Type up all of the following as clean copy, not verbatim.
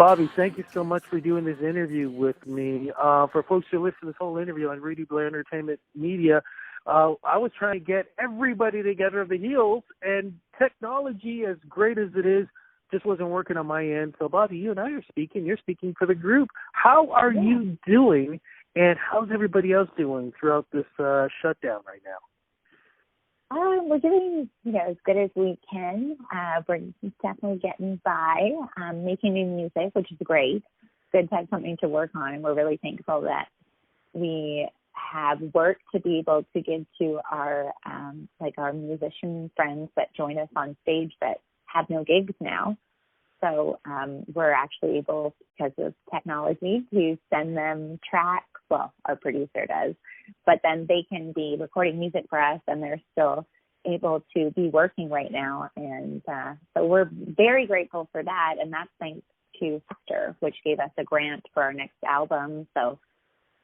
Bobbi, thank you so much for doing this interview with me. For folks who listen to this whole interview on Rudy Blair Entertainment Media, I was trying to get everybody together, the Heels, and technology, as great as it is, just wasn't working on my end. So, Bobbi, you and I are speaking. You're speaking for the group. How are you doing, and how's everybody else doing throughout this shutdown right now? We're doing, as good as we can. We're definitely getting by, making new music, which is great. Good to have something to work on, and we're really thankful that we have work to be able to give to our our musician friends that join us on stage that have no gigs now. So we're actually able, because of technology, to send them tracks. Well, our producer does, but then they can be recording music for us, and they're still able to be working right now. And so we're very grateful for that, and that's thanks to Sister, which gave us a grant for our next album. So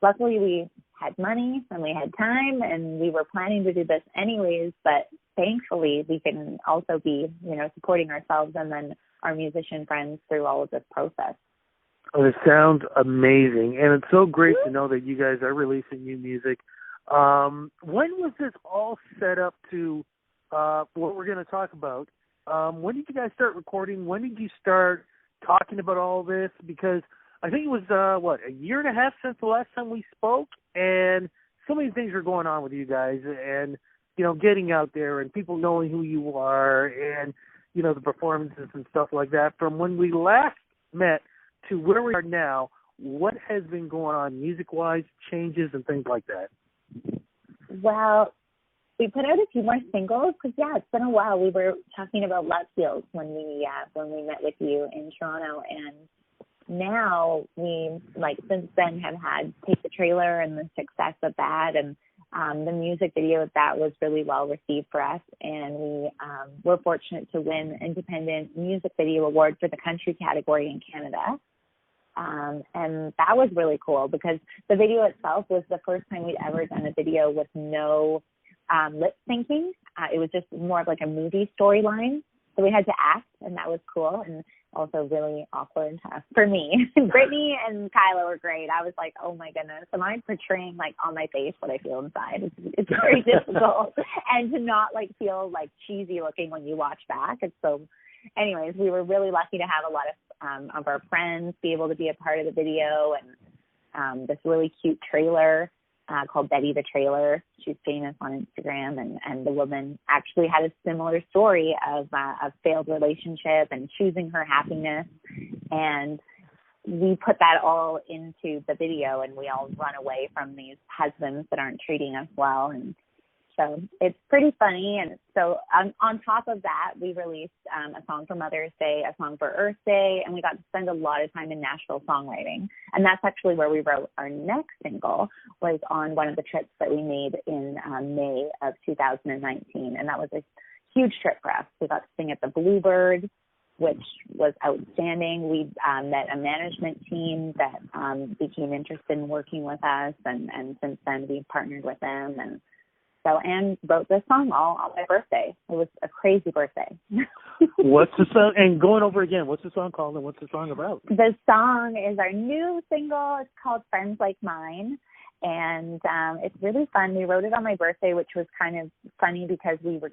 luckily we had money and we had time, and we were planning to do this anyways, but thankfully we can also be, supporting ourselves and then our musician friends through all of this process. Oh, it sounds amazing, and it's so great to know that you guys are releasing new music. When was this all set up to what we're going to talk about? When did you guys start recording? When did you start talking about all this? Because I think it was, a year and a half since the last time we spoke, and so many things are going on with you guys, and, getting out there and people knowing who you are and, the performances and stuff like that. From when we last met to where we are now, what has been going on music-wise, changes and things like that? Well, we put out a few more singles because, it's been a while. We were talking about Love Heals when we met with you in Toronto, and now we, since then have had Take the Trailer and the success of that, and the music video of that was really well received for us, and we were fortunate to win Independent Music Video Award for the country category in Canada. And that was really cool because the video itself was the first time we'd ever done a video with no lip syncing. It was just more of like a movie storyline. So we had to act, and that was cool and also really awkward for me. Brittany and Kyla were great. I was like, oh my goodness, am I portraying on my face what I feel inside? It's very difficult. And to not feel cheesy looking when you watch back. And so anyways, we were really lucky to have a lot of our friends be able to be a part of the video, and this really cute trailer called Betty the Trailer. She's famous on Instagram, and the woman actually had a similar story of a failed relationship and choosing her happiness, and we put that all into the video, and we all run away from these husbands that aren't treating us well, and so it's pretty funny. And so on top of that, we released a song for Mother's Day, a song for Earth Day, and we got to spend a lot of time in Nashville songwriting. And that's actually where we wrote our next single, was on one of the trips that we made in May of 2019. And that was a huge trip for us. We got to sing at the Bluebird, which was outstanding. We met a management team that became interested in working with us, and since then we've partnered with them. And wrote this song all on my birthday. It was a crazy birthday. What's the song? And going over again, what's the song called and what's the song about? The song is our new single. It's called Friends Like Mine. And it's really fun. We wrote it on my birthday, which was kind of funny because we were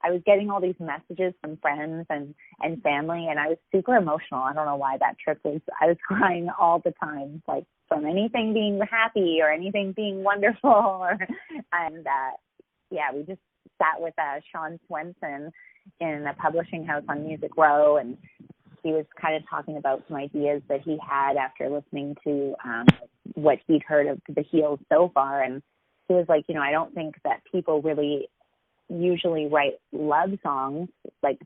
I was getting all these messages from friends and family, and I was super emotional. I don't know why that trip was. I was crying all the time, from anything being happy or anything being wonderful. We just sat with Sean Swenson in a publishing house on Music Row, and he was kind of talking about some ideas that he had after listening to what he'd heard of the Heels so far. And he was like, I don't think that people really usually write love songs,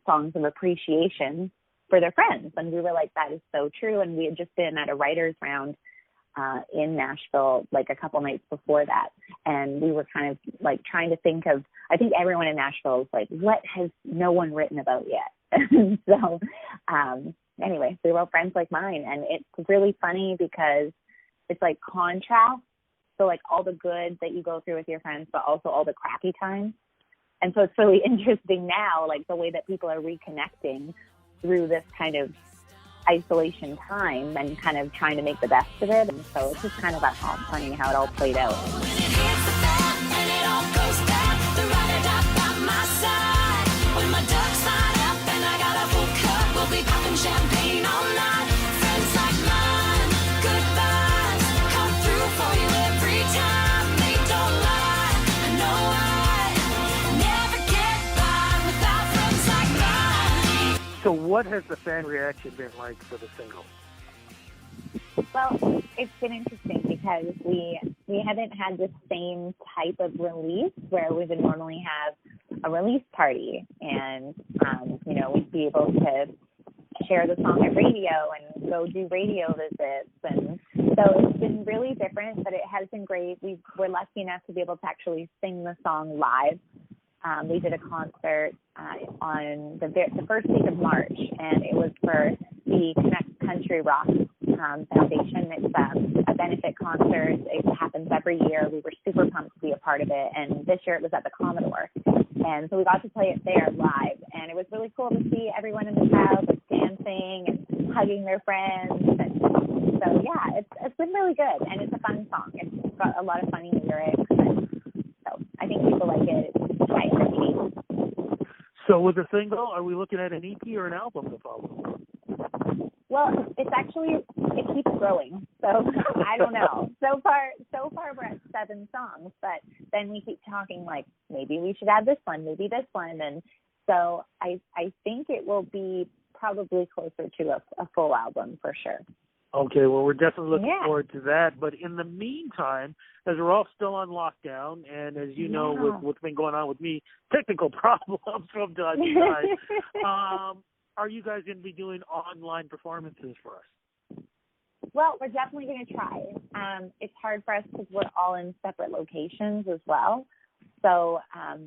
songs of appreciation for their friends. And we were like, that is so true. And we had just been at a writer's round in Nashville a couple nights before that, and we were kind of trying to think of, I think everyone in Nashville is what has no one written about yet? So anyway, we wrote Friends Like Mine, and it's really funny because it's contrast, so all the good that you go through with your friends, but also all the crappy times. And so it's really interesting now, the way that people are reconnecting through this kind of isolation time and kind of trying to make the best of it. And so it's just kind of funny how it all played out. Champagne all night, friends like mine, good vibes come through for you every time. They don't lie, I know I never get by without friends like mine. So what has the fan reaction been like for the single? Well, it's been interesting because we haven't had the same type of release where we would normally have a release party and, we'd be able to share the song at radio and go do radio visits. And so it's been really different, but it has been great. We're lucky enough to be able to actually sing the song live. We did a concert on the first week of March, and it was for the Connect Country Rock Foundation. It's a benefit concert. It happens every year. We were super pumped to be a part of it, and this year it was at the Commodore. And so we got to play it there live, and it was really cool to see everyone in the crowd dancing and hugging their friends. And so, yeah, it's been really good, and it's a fun song. It's got a lot of funny lyrics, and so I think people like it. It's high energy. So with the single, are we looking at an EP or an album to follow? Well, it keeps growing. So I don't know. So far we're at 7 songs, but then we keep talking like maybe we should add this one, maybe this one. And so I think it will be probably closer to a full album for sure. Okay, well, we're definitely looking forward to that. But in the meantime, as we're all still on lockdown, and as you know, with what's been going on with me, technical problems from time to time, are you guys going to be doing online performances for us? Well, we're definitely going to try. It's hard for us because we're all in separate locations as well. So,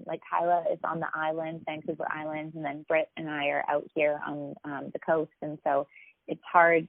like Kyla is on the island, Vancouver Island, and then Britt and I are out here on the coast. And so it's hard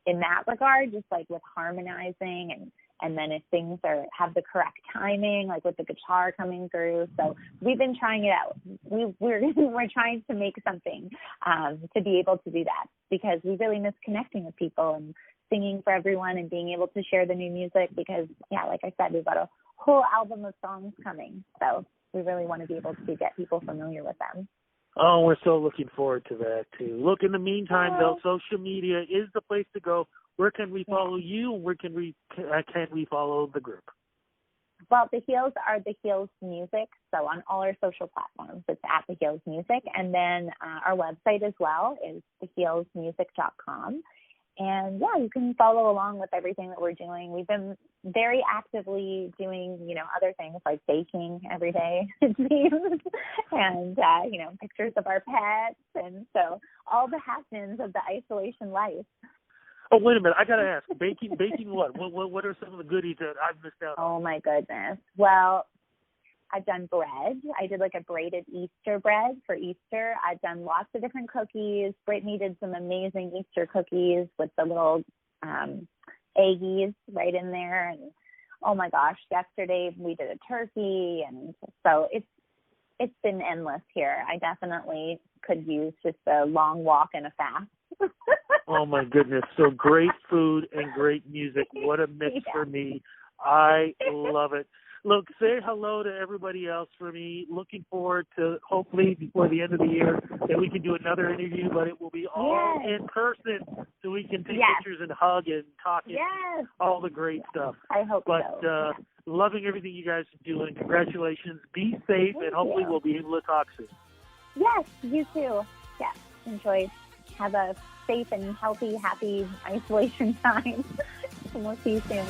in that regard, just like with harmonizing and then if things have the correct timing, like with the guitar coming through. So we've been trying it out. We're trying to make something to be able to do that because we really miss connecting with people and singing for everyone and being able to share the new music because, yeah, like I said, we've got a whole album of songs coming. So we really want to be able to get people familiar with them. Oh, we're so looking forward to that, too. Look, in the meantime, though, social media is the place to go. Where can we follow you, and where can we follow the group? Well, The Heels are The Heels Music, so on all our social platforms, it's at The Heels Music. And then our website as well is theheelsmusic.com. And, yeah, you can follow along with everything that we're doing. We've been very actively doing, other things like baking every day, it seems, and, pictures of our pets. And so all the happenings of the isolation life. Oh, wait a minute. I got to ask, baking what? What are some of the goodies that I've missed out on? Oh, my goodness. Well, I've done bread. I did like a braided Easter bread for Easter. I've done lots of different cookies. Brittany did some amazing Easter cookies with the little eggies right in there. And oh my gosh, yesterday we did a turkey. And so it's been endless here. I definitely could use just a long walk and a fast. Oh my goodness. So great food and great music. What a mix for me. I love it. Look, say hello to everybody else for me. Looking forward to hopefully before the end of the year that we can do another interview, but it will be all in person so we can take pictures and hug and talk and all the great stuff. I hope so. Loving everything you guys are doing. Congratulations. Be safe, and hopefully we'll be able to talk soon. Yes, you too. Yes, enjoy. Have a safe and healthy, happy isolation time. And we'll see you soon.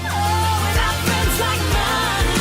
Oh, without friends like mine.